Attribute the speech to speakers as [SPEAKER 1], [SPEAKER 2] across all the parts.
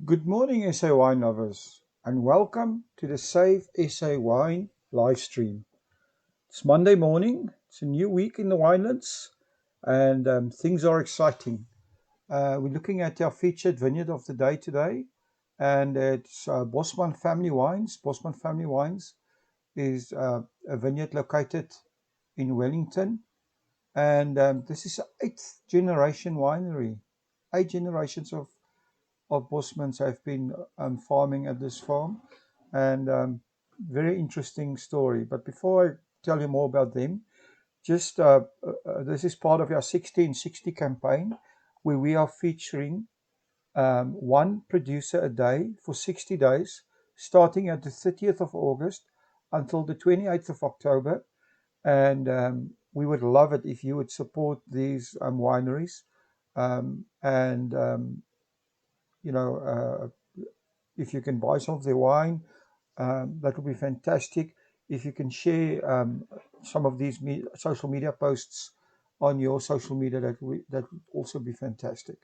[SPEAKER 1] Good morning, SA wine lovers, and welcome to the SaveSAwine live stream. It's Monday morning, it's a new week in the Winelands, and things are exciting. We're looking at our featured vineyard of the day today, and it's Bosman Family Wines. Bosman Family Wines is a vineyard located in Wellington, and this is an eighth generation winery. 8 generations of Bosmans have been farming at this farm, and very interesting story. But before I tell you more about them, just this is part of our 1660 campaign, where we are featuring one producer a day for 60 days, starting at the 30th of August until the 28th of October. And we would love it if you would support these wineries, and if you can buy some of their wine, that would be fantastic. If you can share some of these social media posts on your social media, that would also be fantastic.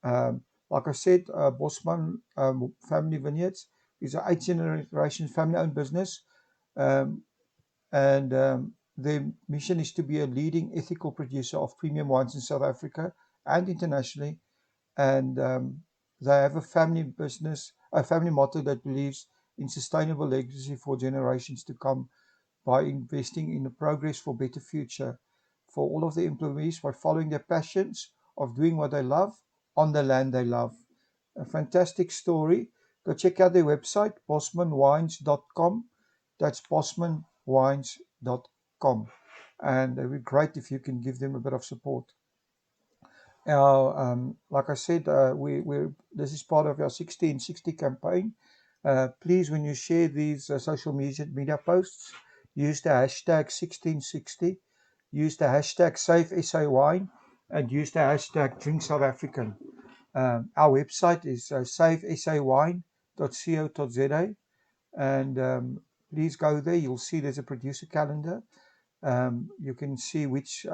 [SPEAKER 1] Like I said, Bosman Family Vineyards is an 8th-generation family-owned business, and their mission is to be a leading ethical producer of premium wines in South Africa and internationally. And they have a family motto that believes in sustainable legacy for generations to come by investing in the progress for better future for all of the employees by following their passions of doing what they love on the land they love. A fantastic story. Go check out their website, bosmanwines.com. That's bosmanwines.com. And it would be great if you can give them a bit of support. Like I said, this is part of our 1660 campaign. Please, when you share these social media posts, use the hashtag 1660, use the hashtag SaveSAwine, and use the hashtag DrinkSouthAfrican. Our website is SaveSAwine.co.za, and please go there. You'll see there's a producer calendar. You can see which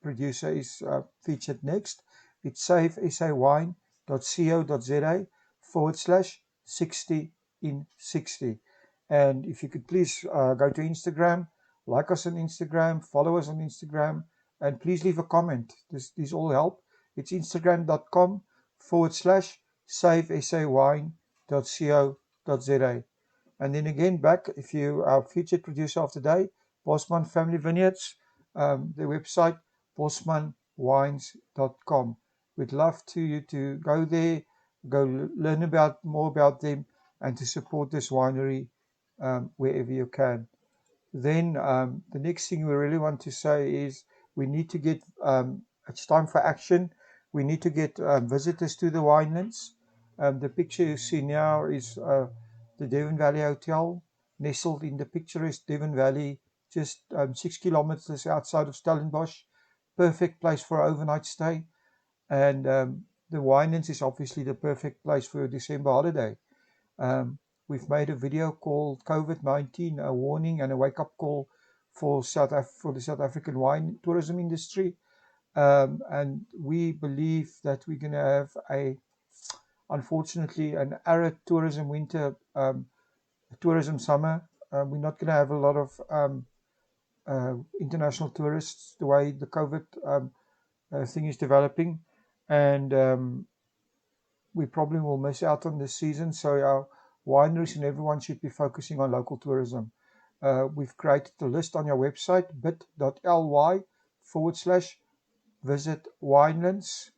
[SPEAKER 1] producer is featured next. It's SaveSAwine.co.za/60 in 60. And if you could please go to Instagram, like us on Instagram, follow us on Instagram, and please leave a comment. These all help. It's instagram.com/SaveSAwine.co.za. And then again, back, if you are featured producer of the day, Bosman Family Vineyards, their website, bosmanwines.com. We'd love you to go there, go learn more about them, and to support this winery wherever you can. Then the next thing we really want to say is we need to get, it's time for action. We need to get visitors to the Winelands. The picture you see now is the Devon Valley Hotel, nestled in the picturesque Devon Valley, just 6 kilometers outside of Stellenbosch. Perfect place for an overnight stay. And the Winelands is obviously the perfect place for a December holiday. We've made a video called COVID-19, a warning and a wake-up call for the South African wine tourism industry. And we believe that we're going to have unfortunately, an arid tourism winter, tourism summer. We're not going to have a lot of international tourists the way the COVID thing is developing, and we probably will miss out on this season. So our wineries and everyone should be focusing on local tourism. We've created a list on our website, bit.ly/visit Winelands,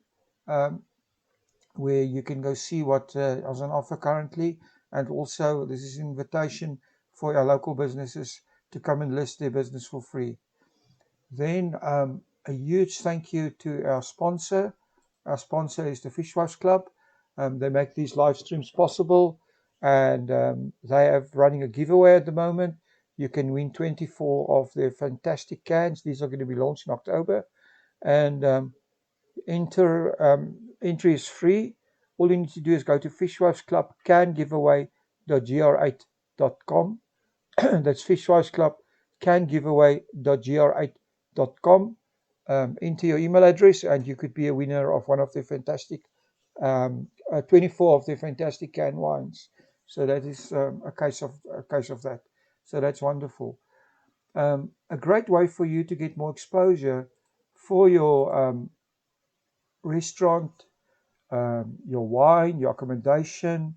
[SPEAKER 1] where you can go see what is on offer currently, and also this is an invitation for our local businesses to come and list their business for free. Then a huge thank you to our sponsor. Our sponsor is the Fishwives Club. They make these live streams possible, and they have running a giveaway at the moment. You can win 24 of their fantastic cans. These are going to be launched in October, and entry is free. All you need to do is go to fishwivesclubcangiveaway.gr8.com. That's fishwivesclubcangiveaway.gr8.com. Enter your email address, and you could be a winner of one of the fantastic 24 of their fantastic canned wines. So that is a case of that. So that's wonderful. A great way for you to get more exposure for your restaurant, your wine, your accommodation,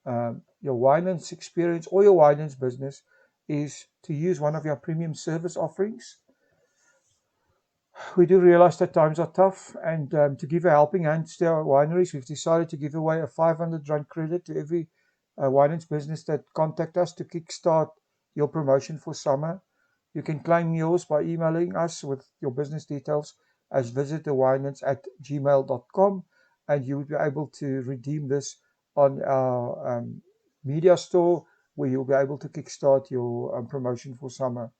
[SPEAKER 1] your Winelands experience, or your Winelands business is to use one of your premium service offerings. We do realize that times are tough, and to give a helping hand to our wineries, we've decided to give away a 500 Rand credit to every Winelands business that contact us to kickstart your promotion for summer. You can claim yours by emailing us with your business details as visitthewinelands@gmail.com, and you will be able to redeem this on our media store, where you'll be able to kickstart your promotion for summer.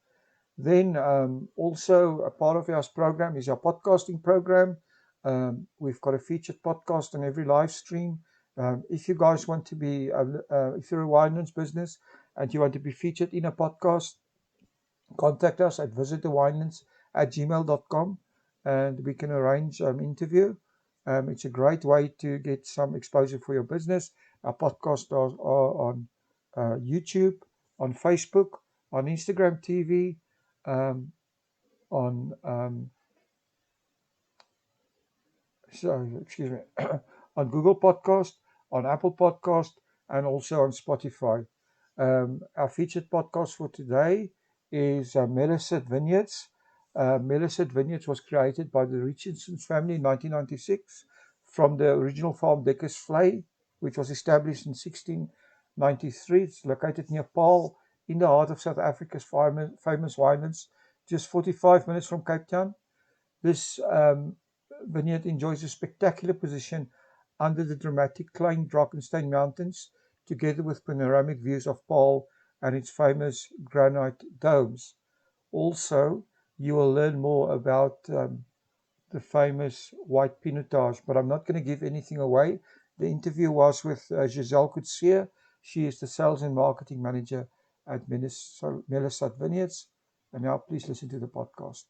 [SPEAKER 1] Then also a part of our program is our podcasting program. We've got a featured podcast on every live stream. If you guys want to be, if you're a Winelands business and you want to be featured in a podcast, contact us at visitthewinelands@gmail.com, and we can arrange an interview. It's a great way to get some exposure for your business. Our podcasts are on YouTube, on Facebook, on Instagram TV, on excuse me, on Google Podcast, on Apple Podcast, and also on Spotify. Our featured podcast for today is Melisset Vineyards. Melisset Vineyards was created by the Richardson's family in 1996 from the original farm Dekkers Vlei, which was established in 1693. It's located near Paarl, in the heart of South Africa's famous winelands, just 45 minutes from Cape Town. This vineyard enjoys a spectacular position under the dramatic Klein Drakenstein Mountains, together with panoramic views of Paarl and its famous granite domes. Also, you will learn more about the famous white pinotage, but I'm not going to give anything away. The interview was with Giselle Coetzee. She is the sales and marketing manager at Melisset Vineyards. And now please listen to the podcast.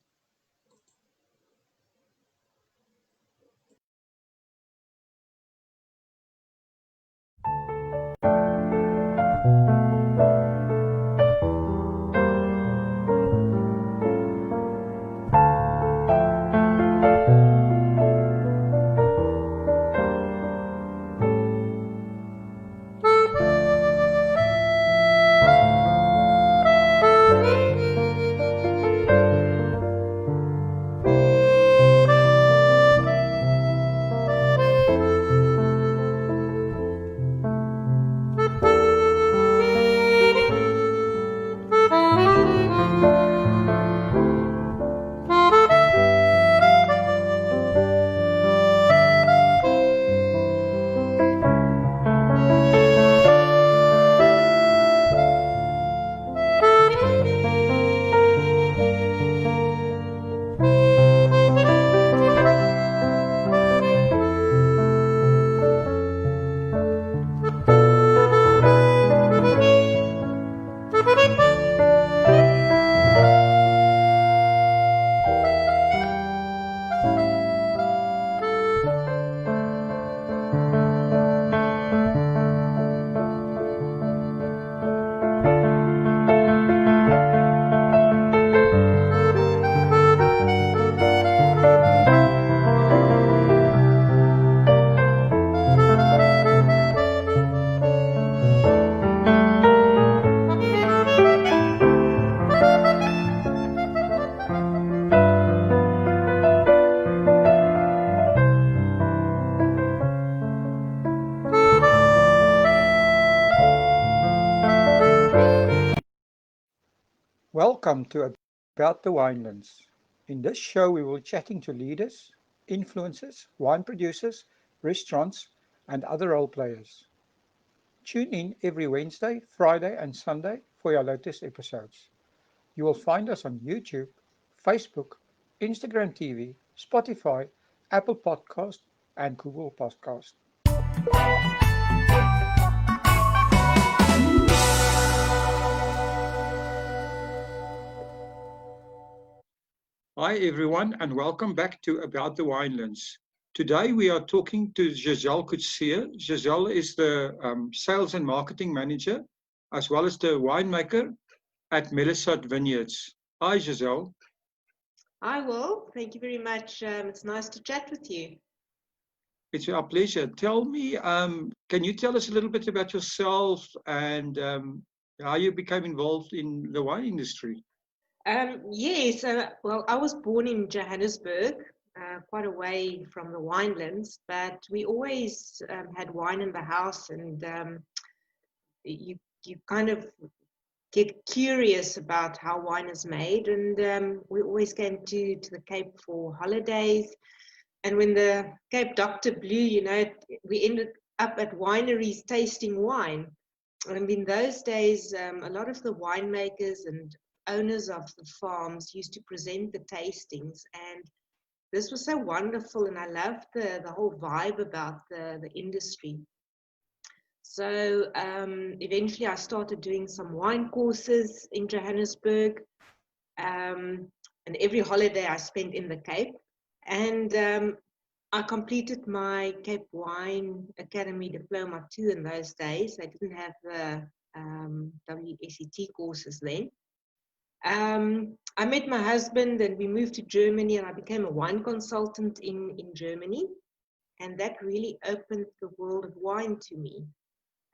[SPEAKER 1] Welcome to About the Winelands. In this show, we will be chatting to leaders, influencers, wine producers, restaurants, and other role players. Tune in every Wednesday, Friday, and Sunday for our latest episodes. You will find us on YouTube, Facebook, Instagram TV, Spotify, Apple Podcast, and Google Podcast. Hi everyone, and welcome back to About the Winelands. Today we are talking to Giselle Coetzee. Giselle is the Sales and Marketing Manager, as well as the winemaker at Melissat Vineyards. Hi, Giselle.
[SPEAKER 2] Hi, Will. Thank you very much. It's nice to chat with you.
[SPEAKER 1] It's our pleasure. Tell me, can you tell us a little bit about yourself and how you became involved in the wine industry?
[SPEAKER 2] Yes, well, I was born in Johannesburg, quite away from the Winelands, but we always had wine in the house, and you kind of get curious about how wine is made, and we always came to the Cape for holidays. And when the Cape Doctor blew, we ended up at wineries tasting wine. And in those days, a lot of the winemakers and owners of the farms used to present the tastings. And this was so wonderful, and I loved the whole vibe about the industry. So eventually I started doing some wine courses in Johannesburg. And every holiday I spent in the Cape. And I completed my Cape Wine Academy Diploma 2 in those days. I didn't have the WSET courses then. I met my husband and we moved to Germany, and I became a wine consultant in Germany. And that really opened the world of wine to me.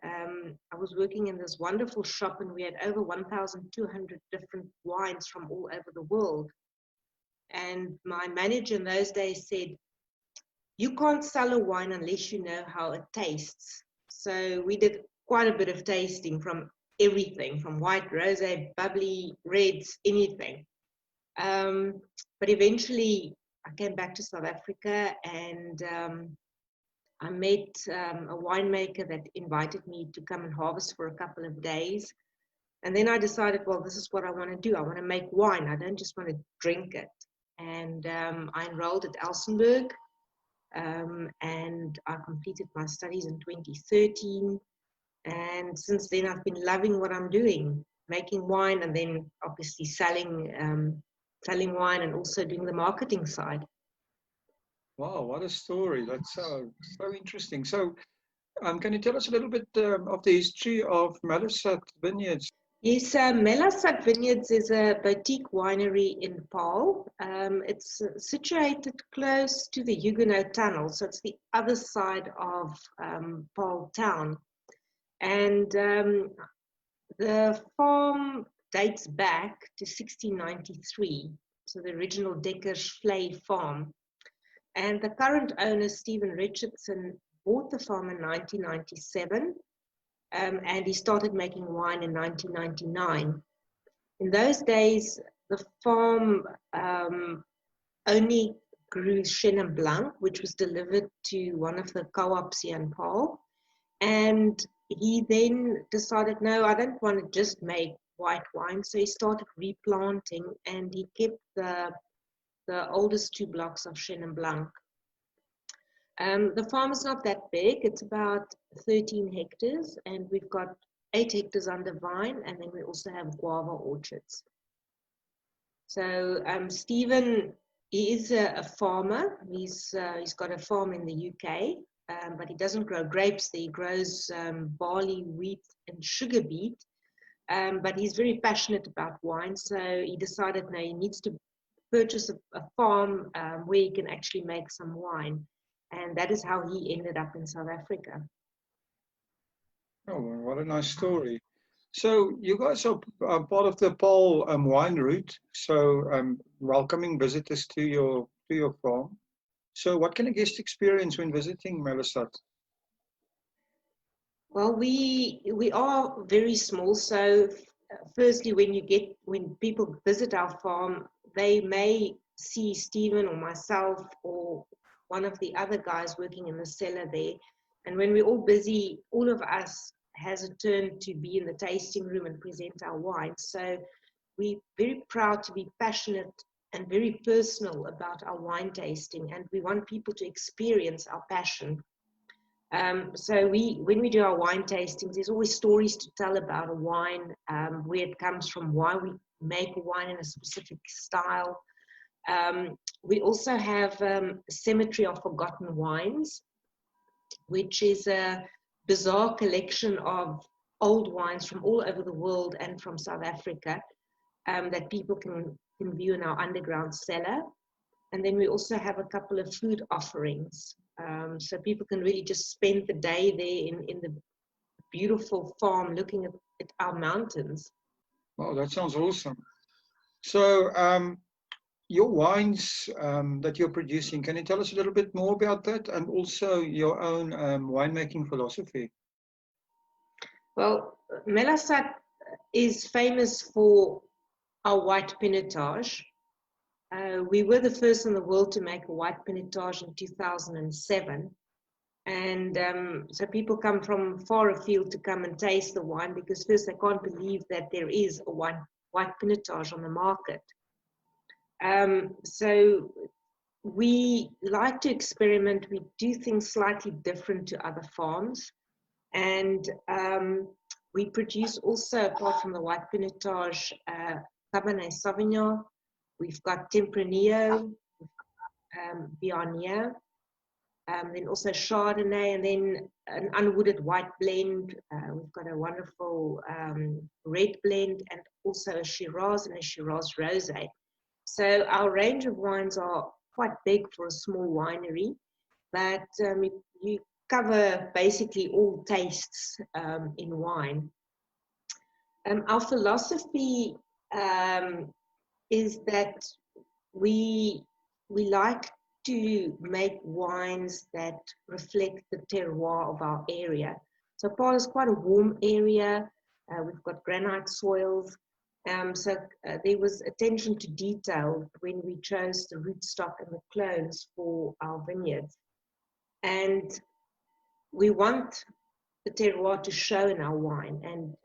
[SPEAKER 2] I was working in this wonderful shop, and we had over 1,200 different wines from all over the world. And my manager in those days said, "You can't sell a wine unless you know how it tastes." So we did quite a bit of tasting from everything, from white, rosé, bubbly, reds, anything. But eventually I came back to South Africa, and I met a winemaker that invited me to come and harvest for a couple of days. And then I decided, well, this is what I want to do. I want to make wine. I don't just want to drink it. And I enrolled at Elsenburg, and I completed my studies in 2013. And since then, I've been loving what I'm doing, making wine, and then obviously selling wine, and also doing the marketing side.
[SPEAKER 1] Wow, what a story. That's so interesting. So, can you tell us a little bit of the history of Melissat Vineyards?
[SPEAKER 2] Yes, Melissat Vineyards is a boutique winery in Paarl. It's situated close to the Huguenot Tunnel, so it's the other side of Paarl town. And the farm dates back to 1693, so the original Dekkers Vlei farm. And the current owner, Stephen Richardson, bought the farm in 1997, and he started making wine in 1999. In those days, the farm only grew Chenin Blanc, which was delivered to one of the co-ops here in Paarl. And he then decided, no, I don't want to just make white wine. So he started replanting, and he kept the oldest 2 blocks of Chenin Blanc. The farm is not that big. It's about 13 hectares, and we've got 8 hectares under vine, and then we also have guava orchards. So Stephen, he is a farmer. He's got a farm in the UK, but he doesn't grow grapes there. He grows barley, wheat, and sugar beet. But he's very passionate about wine, so he decided, no, he needs to purchase a farm where he can actually make some wine. And that is how he ended up in South Africa.
[SPEAKER 1] Oh, what a nice story. So you guys are part of the Paarl wine route, so welcoming visitors to your farm. So what can a guest experience when visiting Melissat?
[SPEAKER 2] Well, we are very small, so firstly, when people visit our farm, they may see Stephen or myself or one of the other guys working in the cellar there. And when we're all busy, all of us has a turn to be in the tasting room and present our wine. So we're very proud to be passionate and very personal about our wine tasting, and we want people to experience our passion. So when we do our wine tastings, there's always stories to tell about a wine, where it comes from, why we make a wine in a specific style. We also have a Cemetery of Forgotten Wines, which is a bizarre collection of old wines from all over the world and from South Africa that people can view in our underground cellar. And then we also have a couple of food offerings. So people can really just spend the day there in the beautiful farm looking at our mountains.
[SPEAKER 1] Wow, that sounds awesome. So, your wines that you're producing, can you tell us a little bit more about that, and also your own winemaking philosophy?
[SPEAKER 2] Well, Melasat is famous for our white pinotage. We were the first in the world to make a white pinotage in 2007. And so people come from far afield to come and taste the wine because first they can't believe that there is a white pinotage on the market. So we like to experiment. We do things slightly different to other farms. And we produce also, apart from the white pinotage, Cabernet Sauvignon. We've got Tempranillo, Viognier, then also Chardonnay, and then an unwooded white blend. We've got a wonderful red blend, and also a Shiraz and a Shiraz Rosé. So our range of wines are quite big for a small winery, but you cover basically all tastes in wine. Our philosophy is that we like to make wines that reflect the terroir of our area. So Paarl is quite a warm area. We've got granite soils. So there was attention to detail when we chose the rootstock and the clones for our vineyards. And we want the terroir to show in our wine, and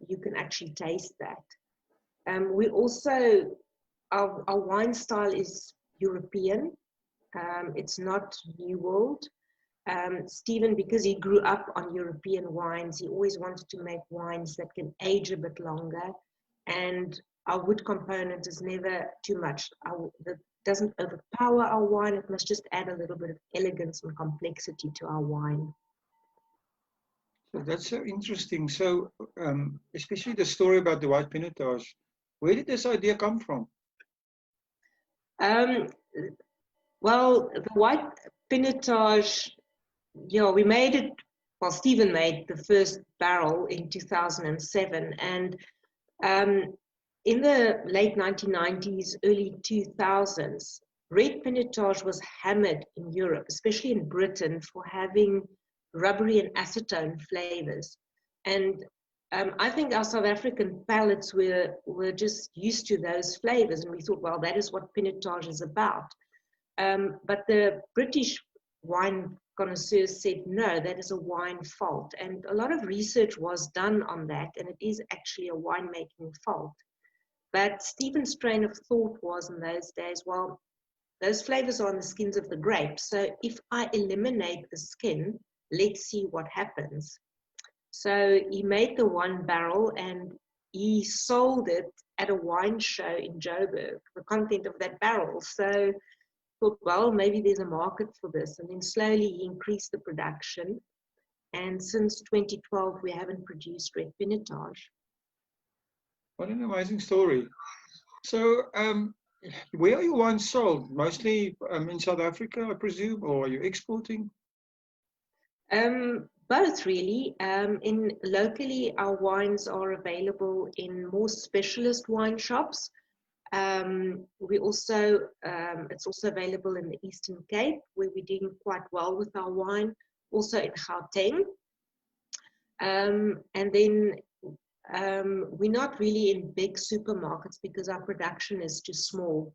[SPEAKER 2] you can actually taste that. We also, our wine style is European. It's not New World. Stephen, because he grew up on European wines, he always wanted to make wines that can age a bit longer. And our wood component is never too much. That doesn't overpower our wine. It must just add a little bit of elegance and complexity to our wine.
[SPEAKER 1] So that's so interesting. So, especially the story about the white pinotage, where did this idea come from?
[SPEAKER 2] Well, the white pinotage, yeah, we made it, well, Stephen made the first barrel in 2007. And in the late 1990s, early 2000s, red pinotage was hammered in Europe, especially in Britain, for having rubbery and acetone flavors. And I think our South African palates were just used to those flavors, and we thought, well, that is what pinotage is about. But the British wine connoisseurs said, no, that is a wine fault. And a lot of research was done on that, and it is actually a winemaking fault. But Stephen's train of thought was in those days, well, those flavors are on the skins of the grapes. So if I eliminate the skin, let's see what happens. So he made the one barrel and he sold it at a wine show in Joburg, the content of that barrel. So thought, well, maybe there's a market for this. And then slowly he increased the production. And since 2012, we haven't produced red pinotage.
[SPEAKER 1] What an amazing story. So, where are your wines sold? Mostly in South Africa, I presume, or are you exporting?
[SPEAKER 2] Both really. Locally, our wines are available in more specialist wine shops. We also, it's also available in the Eastern Cape, where we're doing quite well with our wine. Also in Gauteng. And then we're not really in big supermarkets because our production is too small.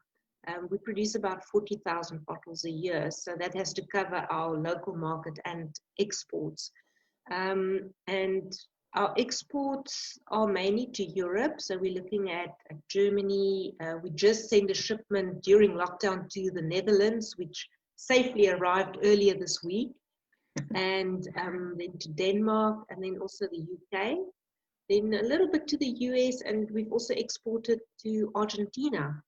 [SPEAKER 2] We produce about 40,000 bottles a year, so that has to cover our local market and exports. And our exports are mainly to Europe, so we're looking at Germany. We just sent a shipment during lockdown to the Netherlands, which safely arrived earlier this week, and then to Denmark, and then also the UK. Then a little bit to the US, and we've also exported to Argentina.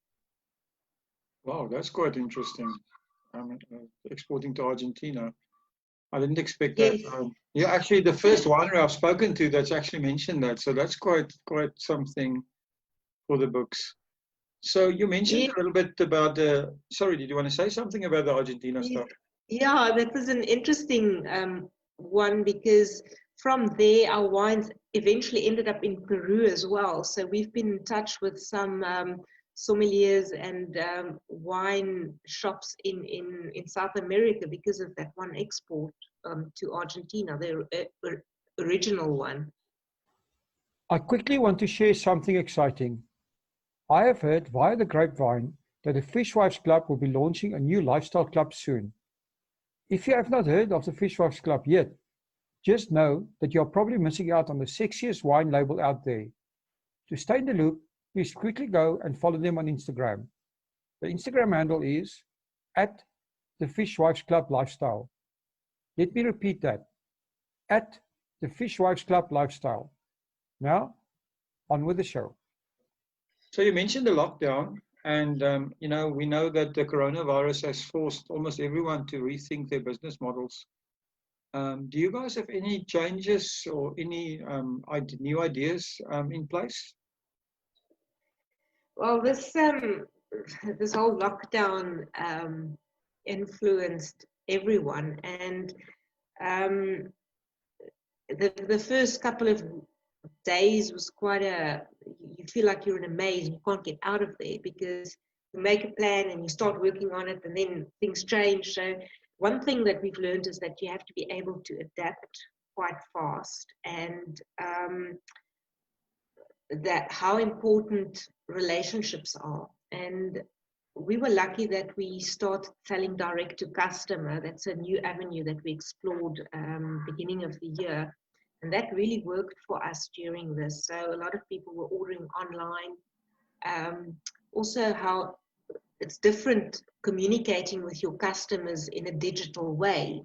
[SPEAKER 1] Wow, that's quite interesting. Exporting to Argentina. I didn't expect that.
[SPEAKER 2] Yes,
[SPEAKER 1] You're actually the first winery I've spoken to that's actually mentioned that. So that's quite something for the books. So you mentioned
[SPEAKER 2] yes,
[SPEAKER 1] a little bit about the. Sorry, did you want to say something about the Argentina
[SPEAKER 2] yes.
[SPEAKER 1] stuff?
[SPEAKER 2] Yeah, that was an interesting one because from there our wines eventually ended up in Peru as well. So we've been in touch with some sommeliers and wine shops in South America because of that one export to Argentina, the original one.
[SPEAKER 1] I quickly want to share something exciting. I have heard via the grapevine that the Fishwives Club will be launching a new lifestyle club soon. If you have not heard of the Fishwives Club yet, just know that you are probably missing out on the sexiest wine label out there. To stay in the loop, please quickly go and follow them on Instagram. The Instagram handle is at the Fishwives Club Lifestyle. Let me repeat that, at the Fishwives Club Lifestyle. Now, on with the show. So you mentioned the lockdown, and we know that the coronavirus has forced almost everyone to rethink their business models. Do you guys have any changes or any new ideas in place?
[SPEAKER 2] Well, this this whole lockdown influenced everyone, and um, the first couple of days was quite a. You feel like you're in a maze and you can't get out of there because you make a plan and you start working on it, and then things change. So one thing that we've learned is that you have to be able to adapt quite fast, and that how important relationships are. And we were lucky that we started selling direct to customer. That's a new avenue that we explored beginning of the year. And that really worked for us during this. So a lot of people were ordering online. Also how it's different communicating with your customers in a digital way.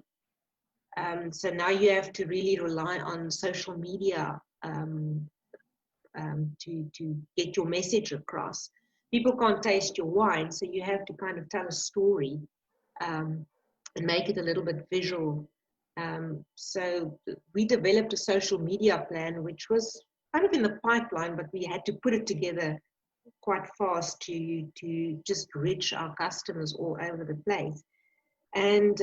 [SPEAKER 2] So now you have to really rely on social media to get your message across. People can't taste your wine, so you have to kind of tell a story um, and make it a little bit visual. So we developed a social media plan, which was kind of in the pipeline, but we had to put it together quite fast to just reach our customers all over the place. And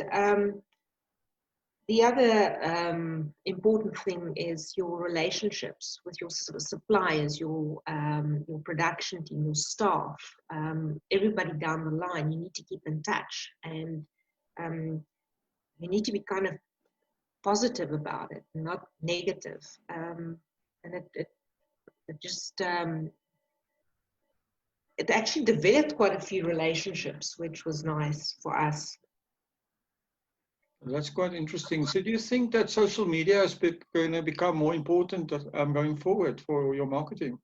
[SPEAKER 2] the other important thing is your relationships with your suppliers, your production team, your staff, everybody down the line. You need to keep in touch, and you need to be kind of positive about it, not negative. And it just it actually developed quite a few relationships, which was nice for us.
[SPEAKER 1] That's quite interesting. So do you think that social media is going to become more important going forward for your marketing?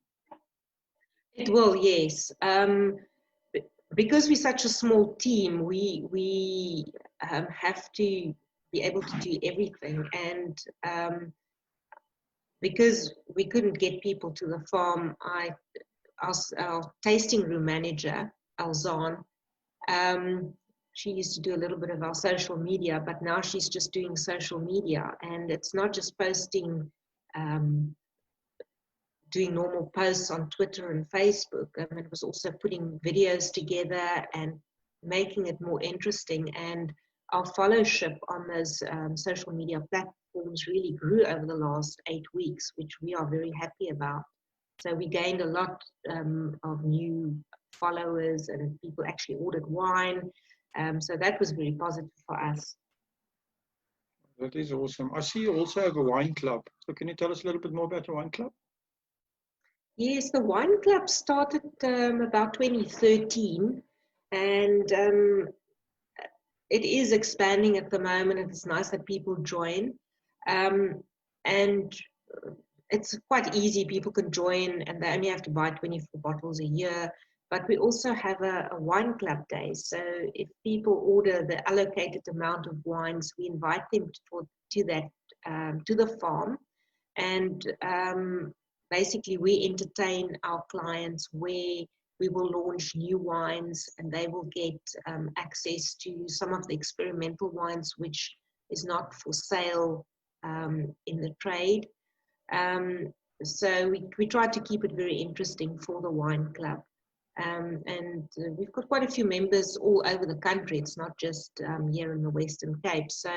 [SPEAKER 2] It will, yes. Because we're such a small team, we have to be able to do everything. And because we couldn't get people to the farm, our tasting room manager, Alzan, she used to do a little bit of our social media, but now she's just doing social media. And it's not just posting doing normal posts on Twitter and Facebook. It was also putting videos together and making it more interesting. And our fellowship on those social media platforms really grew over the last 8 weeks, which we are very happy about. So we gained a lot of new followers, and people actually ordered wine. So that was very positive for us.
[SPEAKER 1] That is awesome. I see you also have a wine club. So can you tell us a little bit more about the wine club?
[SPEAKER 2] Yes, the wine club started about 2013, and it is expanding at the moment. And it's nice that people join, and it's quite easy. People can join, and they only have to buy 24 bottles a year. But we also have a wine club day. So if people order the allocated amount of wines, we invite them to that to the farm, and basically we entertain our clients where we will launch new wines, and they will get access to some of the experimental wines, which is not for sale in the trade. So we try to keep it very interesting for the wine club. And we've got quite a few members all over the country. It's not just here in the Western Cape. So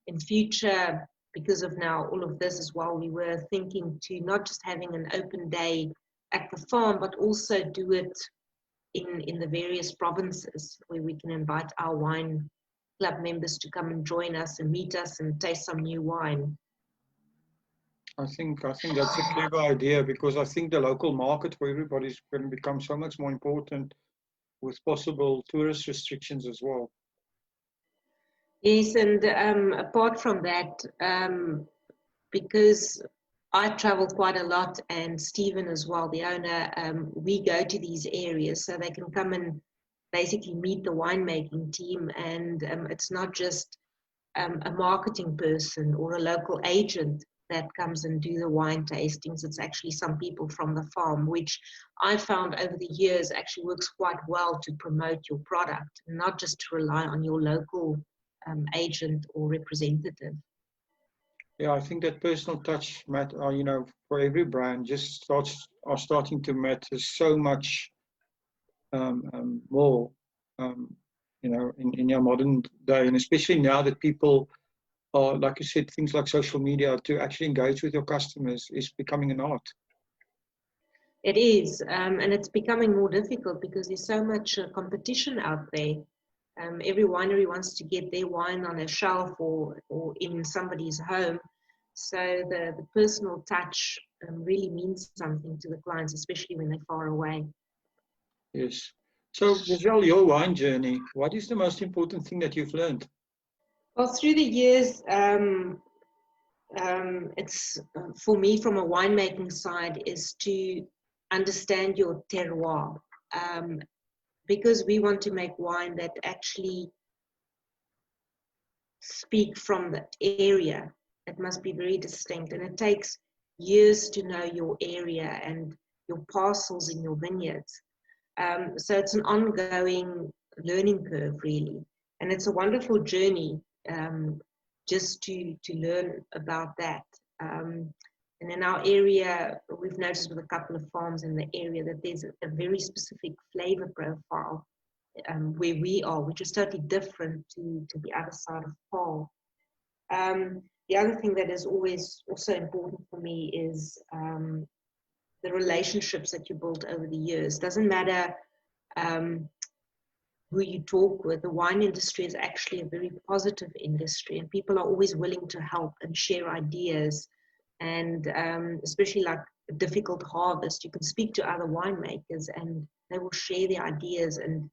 [SPEAKER 2] in future, because of now all of this as well, we were thinking to not just having an open day at the farm, but also do it in the various provinces where we can invite our wine club members to come and join us and meet us and taste some new wine.
[SPEAKER 1] I think that's a clever idea, because I think the local market for everybody is going to become so much more important with possible tourist restrictions as well.
[SPEAKER 2] Yes, and apart from that, because I travel quite a lot, and Stephen as well, the owner, we go to these areas so they can come and basically meet the winemaking team. And it's not just a marketing person or a local agent that comes and do the wine tastings. It's actually some people from the farm, which I found over the years actually works quite well to promote your product, not just to rely on your local agent or representative.
[SPEAKER 1] Yeah, I think that personal touch, Matt, you know, for every brand just are starting to matter so much more, you know, in our modern day, and especially now that people are, like you said, things like social media, to actually engage with your customers is becoming an art.
[SPEAKER 2] It is, and it's becoming more difficult because there's so much competition out there. Every winery wants to get their wine on a shelf or in somebody's home. So the personal touch really means something to the clients, especially when they're far away.
[SPEAKER 1] Yes. So, Giselle, your wine journey, what is the most important thing that you've learned?
[SPEAKER 2] Well, through the years, it's for me from a winemaking side is to understand your terroir, because we want to make wine that actually speak from that area. It must be very distinct, and it takes years to know your area and your parcels in your vineyards. So it's an ongoing learning curve, really, and it's a wonderful journey just to learn about that. And in our area, we've noticed with a couple of farms in the area that there's a very specific flavor profile where we are, which is totally different to the other side of Paarl. The other thing that is always also important for me is the relationships that you build over the years. Doesn't matter who you talk with. The wine industry is actually a very positive industry, and people are always willing to help and share ideas. And especially like a difficult harvest, you can speak to other winemakers and they will share their ideas and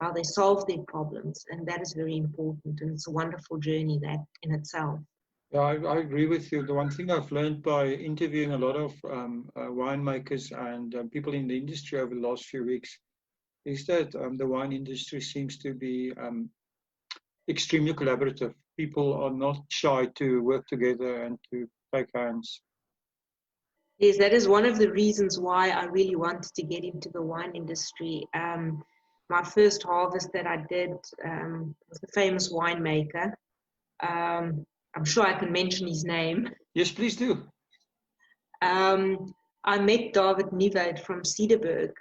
[SPEAKER 2] how they solve their problems. And that is very important. And it's a wonderful journey that in itself.
[SPEAKER 1] Yeah, I agree with you. The one thing I've learned by interviewing a lot of winemakers and people in the industry over the last few weeks is that the wine industry seems to be extremely collaborative. People are not shy to work together and to take hands.
[SPEAKER 2] Yes, that is one of the reasons why I really wanted to get into the wine industry. My first harvest that I did was the famous winemaker. I'm sure I can mention his name.
[SPEAKER 1] Yes, please do.
[SPEAKER 2] I met David Nieuwoud from Cederberg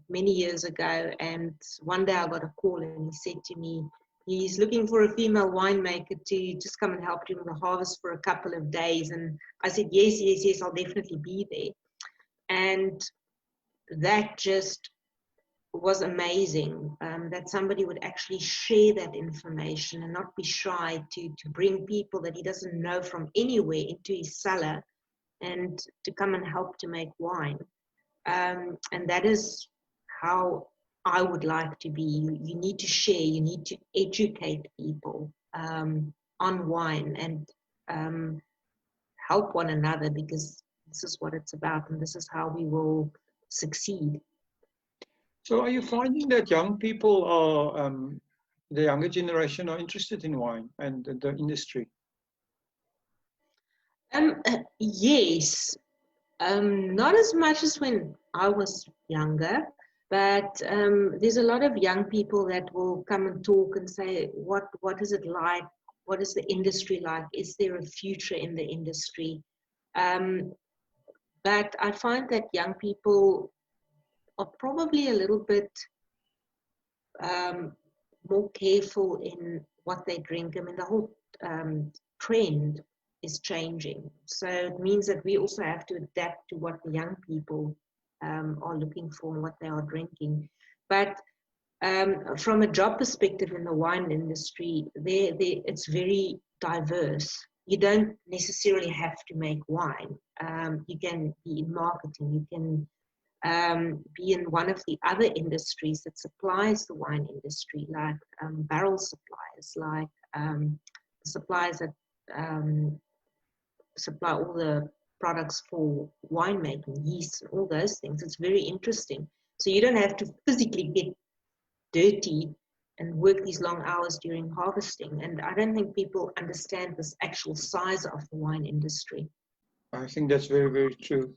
[SPEAKER 2] many years ago, and one day I got a call and he said to me, he's looking for a female winemaker to just come and help during the harvest for a couple of days. And I said, yes, I'll definitely be there. And that just was amazing, that somebody would actually share that information and not be shy to bring people that he doesn't know from anywhere into his cellar and to come and help to make wine. And that is how I would like to be. You need to share, you need to educate people on wine and help one another, because this is what it's about and this is how we will succeed.
[SPEAKER 1] So are you finding that young people are, the younger generation are interested in wine and the industry?
[SPEAKER 2] Yes, not as much as when I was younger, But there's a lot of young people that will come and talk and say, what is it like? What is the industry like? Is there a future in the industry? But I find that young people are probably a little bit more careful in what they drink. I mean, the whole trend is changing. So it means that we also have to adapt to what the young people are looking for and what they are drinking. But from a job perspective in the wine industry, it's very diverse. You don't necessarily have to make wine. You can be in marketing. You can be in one of the other industries that supplies the wine industry, like barrel suppliers, like suppliers that supply all the products for winemaking, yeast, and all those things. It's very interesting. So you don't have to physically get dirty and work these long hours during harvesting. And I don't think people understand this actual size of the wine industry.
[SPEAKER 1] I think that's very, very true.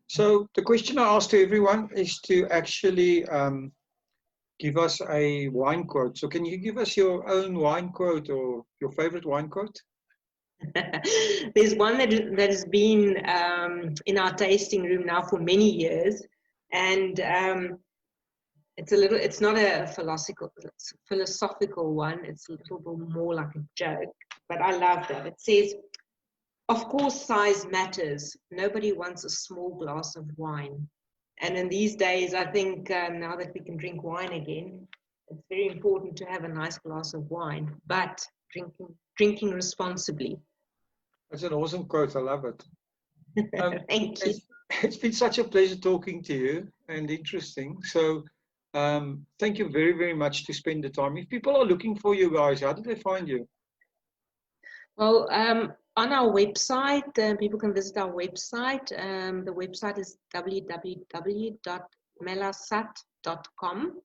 [SPEAKER 1] So the question I asked to everyone is to actually give us a wine quote. So can you give us your own wine quote or your favorite wine quote?
[SPEAKER 2] There's one that has been in our tasting room now for many years, and it's not a philosophical one. It's a little bit more like a joke, but I love that. It says, "Of course, size matters. Nobody wants a small glass of wine." And in these days, I think now that we can drink wine again, it's very important to have a nice glass of wine, but drinking responsibly.
[SPEAKER 1] That's an awesome quote. I love it.
[SPEAKER 2] Thank you.
[SPEAKER 1] It's been such a pleasure talking to you and interesting. So thank you very, very much to spend the time. If people are looking for you guys, how do they find you?
[SPEAKER 2] Well, on our website, people can visit our website. The website is www.melasat.com.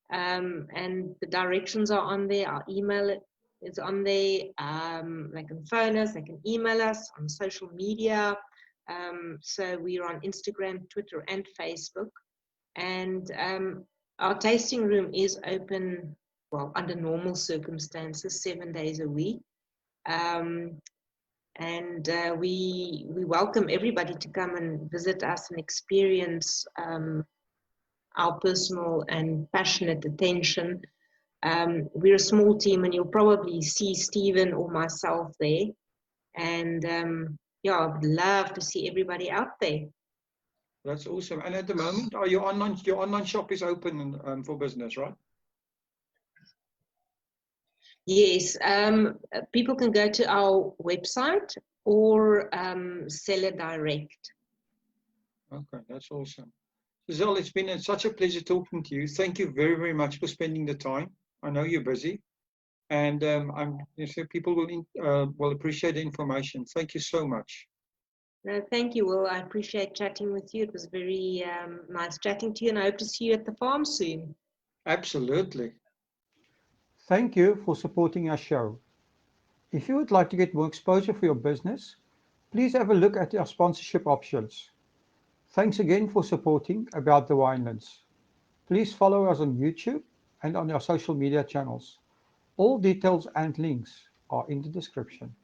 [SPEAKER 2] And the directions are on there. Our email is on there. They can phone us, they can email us on social media. So we're on Instagram, Twitter, and Facebook. And our tasting room is open, well, under normal circumstances, 7 days a week. And we welcome everybody to come and visit us and experience our personal and passionate attention. We're a small team, and you'll probably see Stephen or myself there. And yeah, I would love to see everybody out there.
[SPEAKER 1] That's awesome. And at the moment, your online shop is open for business, right?
[SPEAKER 2] Yes, people can go to our website or sell it direct.
[SPEAKER 1] Okay, that's awesome. Giselle, it's been such a pleasure talking to you. Thank you very, very much for spending the time. I know you're busy, and I'm sure people will appreciate the information. Thank you so much.
[SPEAKER 2] No, thank you, Will. I appreciate chatting with you. It was very nice chatting to you, and I hope to see you at the farm soon.
[SPEAKER 1] Absolutely. Thank you for supporting our show. If you would like to get more exposure for your business, please have a look at our sponsorship options. Thanks again for supporting About the Winelands. Please follow us on YouTube and on our social media channels. All details and links are in the description.